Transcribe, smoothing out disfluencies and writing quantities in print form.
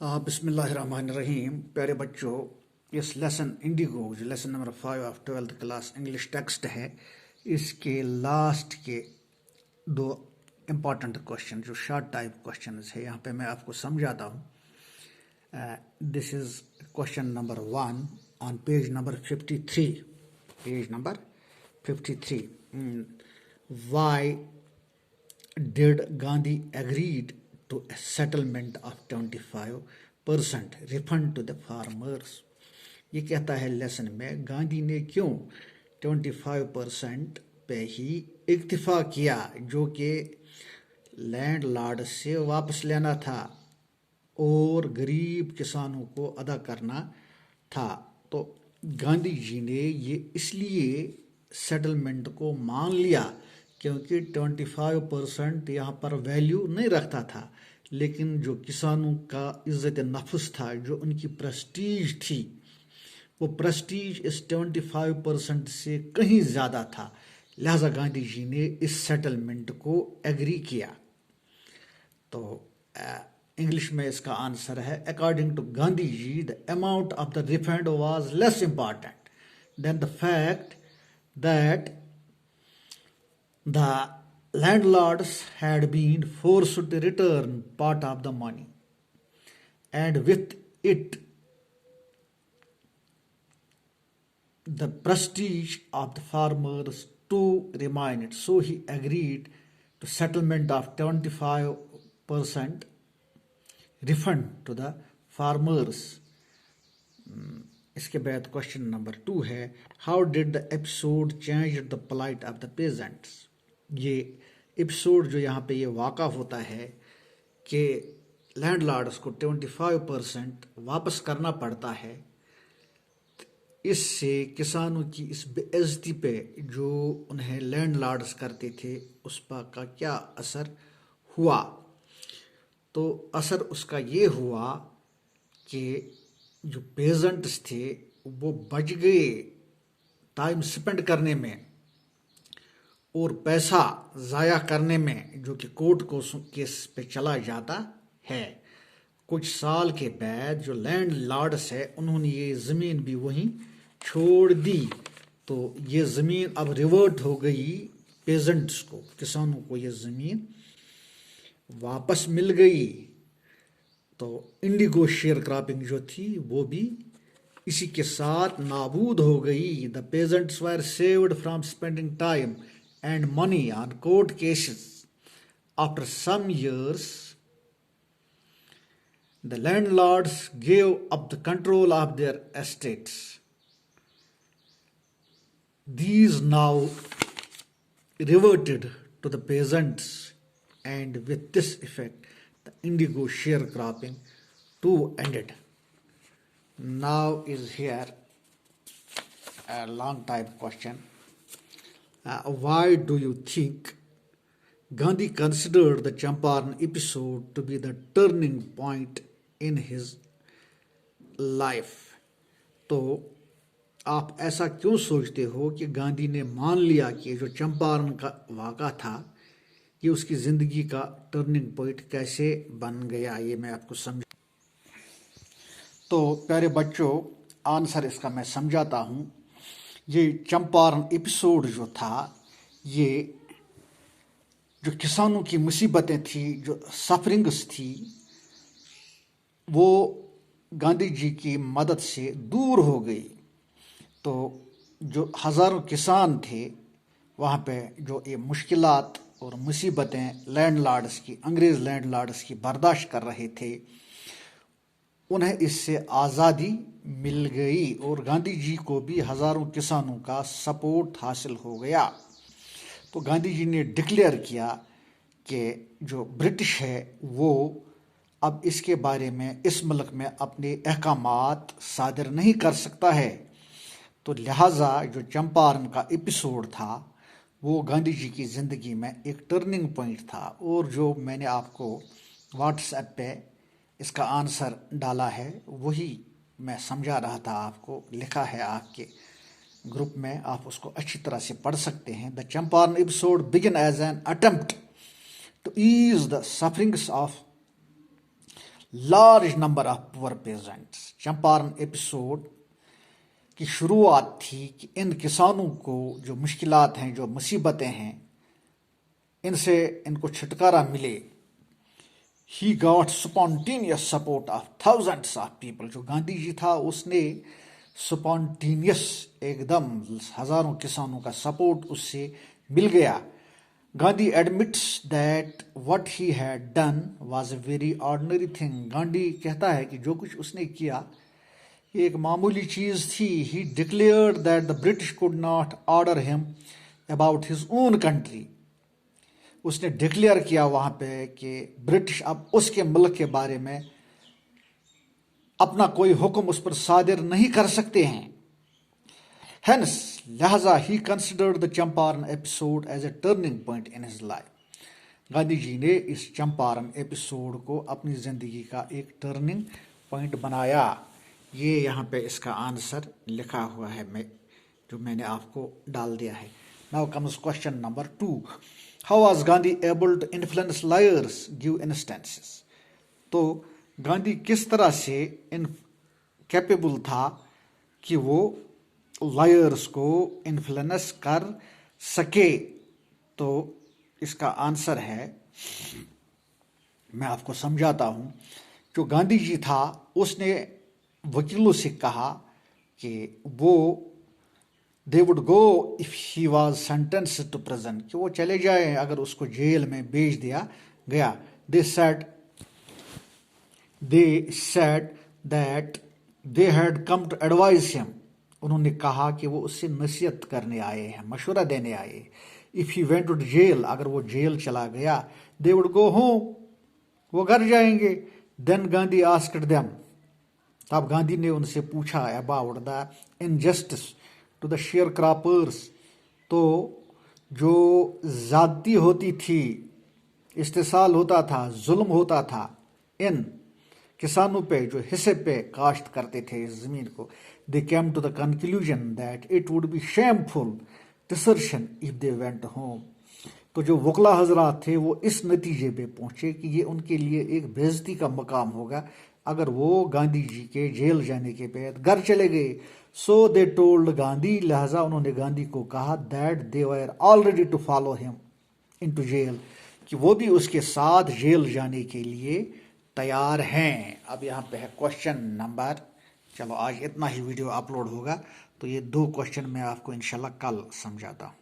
بسم اللہ الرحمن الرحیم. پیارے بچوں، اس لیسن انڈیگو جو lesson number 5 of 12th class English text ہے، اس کے لاسٹ کے دو امپورٹنٹ کوشچن جو شارٹ ٹائپ کوشچنز ہے، یہاں پہ میں آپ کو سمجھاتا ہوں. This is question number 1 on page number 53. Page number 53. Why did Gandhi agreed to a settlement of 25% refund to the farmers. یہ کہتا ہے لیسن میں گاندھی نے کیوں 25% پہ ہی اکتفا کیا جو کہ لینڈ لارڈ سے واپس لینا تھا اور غریب کسانوں کو ادا کرنا تھا. تو گاندھی جی نے یہ اس لیے سیٹلمنٹ کو مان لیا کیونکہ 25% یہاں پر ویلیو نہیں رکھتا تھا، لیکن جو کسانوں کا عزت نفس تھا، جو ان کی پریسٹیج تھی، وہ پریسٹیج اس 25% سے کہیں زیادہ تھا. لہذا گاندھی جی نے اس سیٹلمنٹ کو ایگری کیا. تو انگلش میں اس کا آنسر ہے according to Gandhi ji the amount of the refund was less important than the fact that the landlords had been forced to return part of the money, and with it the prestige of the farmers too remained. So he agreed to settlement of 25% refund to the farmers. اس کے بعد question number 2 ہے how did the episode change the plight of the peasants. یہ episode جو یہاں پہ یہ واقع ہوتا ہے کہ لینڈ لارڈس کو 25% واپس کرنا پڑتا ہے، اس سے کسانوں کی اس بے عزتی پہ جو انہیں لینڈ لارڈس کرتے تھے اس پر کا کیا اثر ہوا. تو اثر اس کا یہ ہوا کہ جو پیزنٹس تھے وہ بچ گئے ٹائم سپینڈ کرنے میں اور پیسہ ضائع کرنے میں، جو کہ کورٹ کو کیس پہ چلا جاتا ہے. کچھ سال کے بعد جو لینڈ لارڈس ہے انہوں نے یہ زمین بھی وہیں چھوڑ دی، تو یہ زمین اب ریورٹ ہو گئی پیزنٹس کو، کسانوں کو یہ زمین واپس مل گئی. تو انڈیگو شیئر کراپنگ جو تھی وہ بھی اسی کے ساتھ نابود ہو گئی. The peasants were saved from spending time and money on court cases. After some years, the landlords gave up the control of their estates. These now reverted to the peasants, and with this effect, the indigo sharecropping too ended. Now is here a long type question. Why do you think Gandhi considered the Champaran episode to be the turning point in his life? تو آپ ایسا کیوں سوچتے ہو کہ گاندھی نے مان لیا کہ جو چمپارن کا واقعہ تھا یہ اس کی زندگی کا ٹرننگ پوائنٹ کیسے بن گیا؟ یہ میں آپ کو سمجھا. تو پیارے بچوں، آنسر اس کا میں سمجھاتا ہوں. یہ چمپارن ایپیسوڈ جو تھا، یہ جو کسانوں کی مصیبتیں تھیں، جو سفرنگس تھی، وہ گاندھی جی کی مدد سے دور ہو گئی. تو جو ہزاروں کسان تھے وہاں پہ جو یہ مشکلات اور مصیبتیں لینڈ لارڈس کی، انگریز لینڈ لارڈس کی برداشت کر رہے تھے، انہیں اس سے آزادی مل گئی اور گاندھی جی کو بھی ہزاروں کسانوں کا سپورٹ حاصل ہو گیا. تو گاندھی جی نے ڈکلیئر کیا کہ جو برٹش ہے وہ اب اس کے بارے میں اس ملک میں اپنے احکامات صادر نہیں کر سکتا ہے. تو لہٰذا جو چمپارن کا ایپیسوڈ تھا وہ گاندھی جی کی زندگی میں ایک ٹرننگ پوائنٹ تھا. اور جو میں نے آپ کو واٹس ایپ پہ اس کا آنسر ڈالا ہے وہی میں سمجھا رہا تھا آپ کو، لکھا ہے آپ کے گروپ میں، آپ اس کو اچھی طرح سے پڑھ سکتے ہیں. The Champaran episode began as an attempt to ease the sufferings of large number of poor peasants. Champaran episode کی شروعات تھی کہ ان کسانوں کو جو مشکلات ہیں، جو مصیبتیں ہیں، ان سے ان کو چھٹکارا ملے. He got spontaneous support of thousands of people. جو گاندھی جی تھا اس نے spontaneous ایک دم ہزاروں کسانوں کا سپورٹ اس سے مل گیا. Gandhi admits that what he had done was a very ordinary thing. Gandhi کہتا ہے کہ جو کچھ اس نے کیا یہ ایک معمولی چیز تھی. He declared that the British could not order him about his own country. اس نے ڈکلیئر کیا وہاں پہ کہ برٹش اب اس کے ملک کے بارے میں اپنا کوئی حکم اس پر صادر نہیں کر سکتے ہیں. Hence, لہذا he considered the Champaran episode as a turning point in his life. Gandhi ji نے اس چمپارن ایپیسوڈ کو اپنی زندگی کا ایک ٹرننگ پوائنٹ بنایا. یہ یہاں پہ اس کا آنسر لکھا ہوا ہے جو میں نے آپ کو ڈال دیا ہے. Now comes question number 2. How was Gandhi able to influence liars? Give instances. تو گاندھی کس طرح سے کیپیبل تھا کہ وہ لائرز کو انفلوئنس کر سکے؟ تو اس کا آنسر ہے، میں آپ کو سمجھاتا ہوں. جو گاندھی جی تھا اس نے وکیلوں سے کہا کہ وہ they would go if he was sentenced to prison. کہ وہ چلے جائیں اگر اس کو جیل میں بھیج دیا گیا. They said that they had come to advise him. انہوں نے کہا کہ وہ اس سے نصیحت کرنے آئے ہیں، مشورہ دینے آئے. If he went to jail, اگر وہ جیل چلا گیا, they would go home. وہ گھر جائیں گے. Then Gandhi asked them. تب گاندھی نے ان سے پوچھا about the injustice to the sharecroppers. تو جو زیادتی ہوتی تھی، استحصال ہوتا تھا، ظلم ہوتا تھا ان کسانوں پہ جو حصے پہ کاشت کرتے تھے اس زمین کو. They came to the conclusion that it would be shameful desertion if they went home. تو جو وکلا حضرات تھے وہ اس نتیجے پہ پہنچے کہ یہ ان کے لیے ایک بے عزتی کا مقام ہوگا اگر وہ گاندھی جی کے جیل جانے کے بعد گھر چلے گئے. So they told گاندھی، لہذا انہوں نے گاندھی کو کہا that they were all ready to follow him into jail. کہ وہ بھی اس کے ساتھ جیل جانے کے لیے تیار ہیں. اب یہاں پہ ہے کوشچن نمبر، چلو آج اتنا ہی ویڈیو اپلوڈ ہوگا تو یہ 2 کوشچن میں آپ کو انشاءاللہ کل سمجھاتا ہوں.